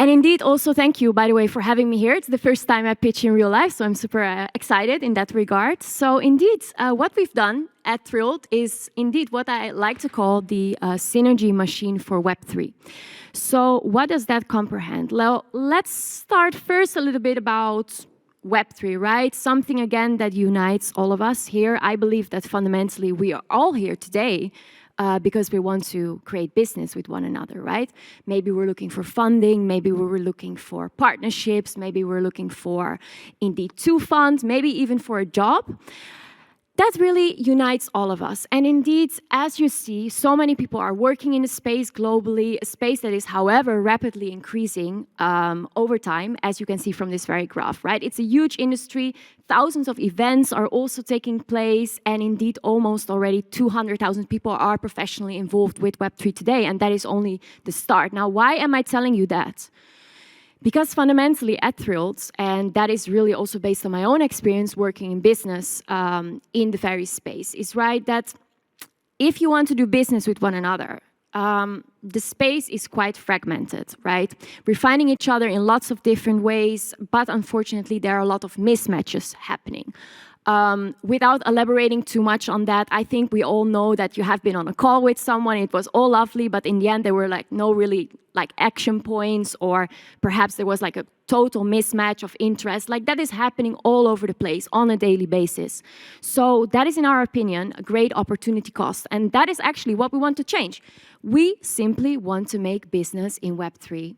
And indeed, also thank you, by the way, for having me here. It's the first time I pitch in real life, so I'm super excited in that regard. So indeed, what we've done at Thrilled is indeed what I like to call the synergy machine for Web3. So what does that comprehend? Well, let's start first a little bit about Web3, right? Something, again, that unites all of us here. I believe that fundamentally we are all here today because we want to create business with one another, right? Maybe we're looking for funding, maybe we were looking for partnerships, maybe we're looking for, indeed, to fund, maybe even for a job. That really unites all of us. And indeed, as you see, so many people are working in a space globally, a space that is, however, rapidly increasing over time, as you can see from this very graph, right? It's a huge industry. Thousands of events are also taking place. And indeed, almost already 200,000 people are professionally involved with Web3 today. And that is only the start. Now, why am I telling you that? Because fundamentally at Thrilled, and that is really also based on my own experience working in business in the very space, is right that if you want to do business with one another, the space is quite fragmented, right? We're finding each other in lots of different ways, but unfortunately there are a lot of mismatches happening. Without elaborating too much on that, I think we all know that you have been on a call with someone, it was all lovely, but in the end there were like no really like action points, or perhaps there was like a total mismatch of interest. Like that is happening all over the place on a daily basis. So that is, in our opinion, a great opportunity cost. And that is actually what we want to change. We simply want to make business in Web3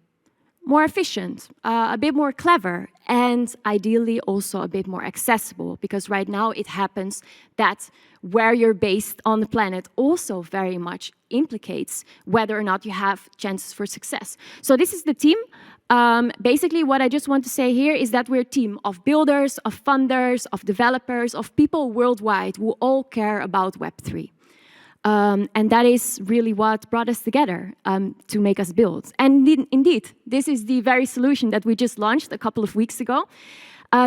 more efficient, a bit more clever, and ideally also a bit more accessible, because right now it happens that where you're based on the planet also very much implicates whether or not you have chances for success. So this is the team. Basically, what I just want to say here is that we're a team of builders, of funders, of developers, of people worldwide who all care about Web3. And that is really what brought us together to make us build. And indeed, this is the very solution that we just launched a couple of weeks ago.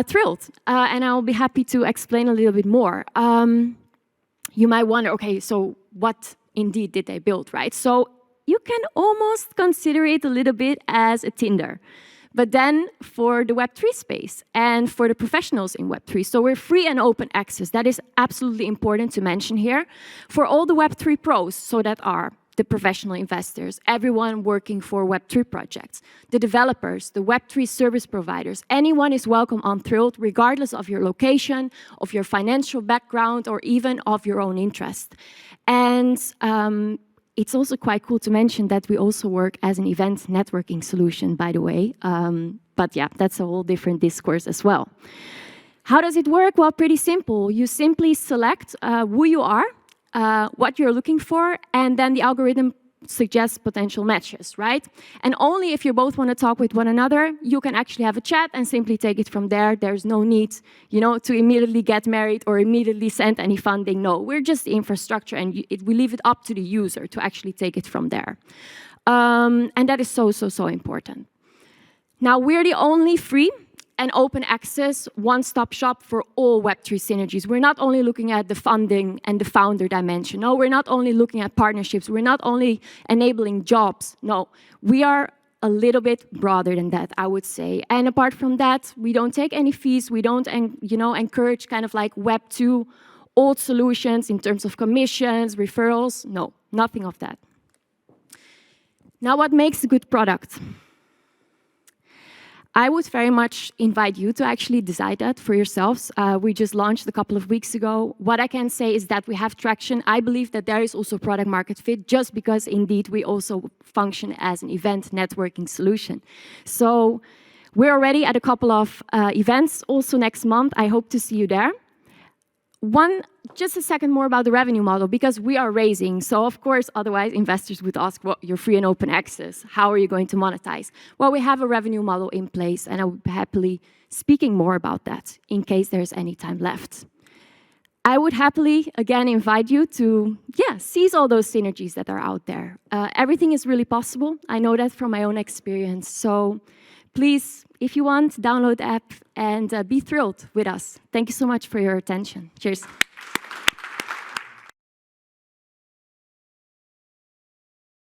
Thrilled. And I'll be happy to explain a little bit more. You might wonder, okay, so what indeed did they build, right? So you can almost consider it a little bit as a Tinder, but then for the Web3 space and for the professionals in Web3. So we're free and open access. That is absolutely important to mention here. For all the Web3 pros, so that are the professional investors, everyone working for Web3 projects, the developers, the Web3 service providers, anyone is welcome on Thrilled, regardless of your location, of your financial background, or even of your own interest. And it's also quite cool to mention that we also work as an event networking solution, by the way. But yeah, that's a whole different discourse as well. How does it work? Well, pretty simple. You simply select who you are, what you're looking for, and then the algorithm suggests potential matches, right? And only if you both want to talk with one another, you can actually have a chat and simply take it from there. There's no need, you know, to immediately get married or immediately send any funding. No, we're just the infrastructure, and we leave it up to the user to actually take it from there. And that is so important. Now, we're the only free and open access one-stop shop for all Web3 synergies. We're not only looking at the funding and the founder dimension. No, we're not only looking at partnerships. We're not only enabling jobs. No, we are a little bit broader than that, I would say. And apart from that, we don't take any fees. We don't, encourage kind of like Web2 old solutions in terms of commissions, referrals. No, nothing of that. Now, what makes a good product? I would very much invite you to actually decide that for yourselves. We just launched a couple of weeks ago. What I can say is that we have traction. I believe that there is also product market fit, just because indeed we also function as an event networking solution. So we're already at a couple of events also next month. I hope to see you there. Just a second more about the revenue model, because we are raising. So of course, otherwise investors would ask, well, you're free and open access. How are you going to monetize? Well, we have a revenue model in place, and I would be happily speaking more about that in case there's any time left. I would happily, again, invite you to, seize all those synergies that are out there. Everything is really possible. I know that from my own experience. So please, if you want, download the app and be thrilled with us. Thank you so much for your attention. Cheers.